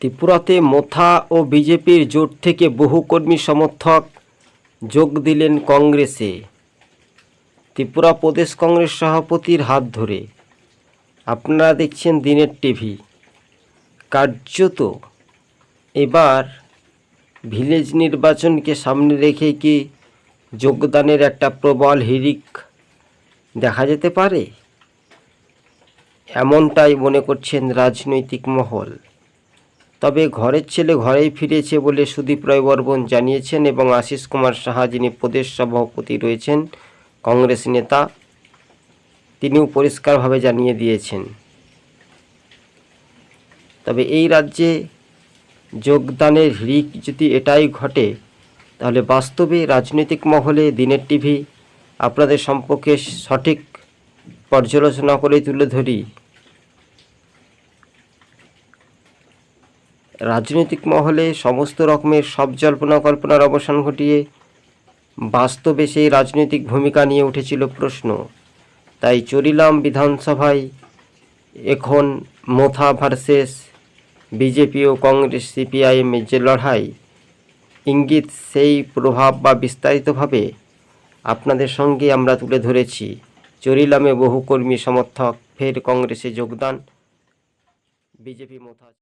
ত্রিপুরাতে মোথা ও বিজেপির জোট থেকে বহু কর্মী সমর্থক যোগ দিলেন কংগ্রেসে। ত্রিপুরা প্রদেশ কংগ্রেস সভাপতির হাত ধরে। আপনারা দেখছেন দিনের টিভি। কার্যত এবার ভিলেজ নির্বাচনকে সামনে রেখে কি যোগদানের একটা প্রবল হিড়িক দেখা যেতে পারে? এমনটাই মনে করছেন রাজনৈতিক মহল। তবে ঘরের ছেলে ঘরেই ফিরেছে বলে সুদীপ রায় বর্মন জানিয়েছেন এবং আশিস কুমার সাহা, যিনি প্রদেশ সভাপতি রয়েছেন কংগ্রেস নেতা, তিনিও পরিষ্কারভাবে জানিয়ে দিয়েছেন। তবে এই রাজ্যে যোগদানের হিড়িক যদি এটাই ঘটে, তাহলে বাস্তবে রাজনৈতিক মহলে দিনের টিভি আপনাদের সম্পর্কে সঠিক পর্যালোচনা করে তুলে ধরি। রাজনৈতিক মহলে সমস্ত রকমের সব জল্পনা কল্পনার অবসান ঘটিয়ে বাস্তবে সেই রাজনৈতিক ভূমিকা নিয়ে উঠেছিল প্রশ্ন। তাই চরিলাম বিধানসভায় এখন মোথা ভার্সেস বিজেপি ও কংগ্রেস সিপিআইএমের যে লড়াই, ইঙ্গিত সেই প্রভাব বা বিস্তারিতভাবে আপনাদের সঙ্গে আমরা তুলে ধরেছি। চরিলামে বহু কর্মী সমর্থক ফের কংগ্রেসে যোগদান, বিজেপি মোথা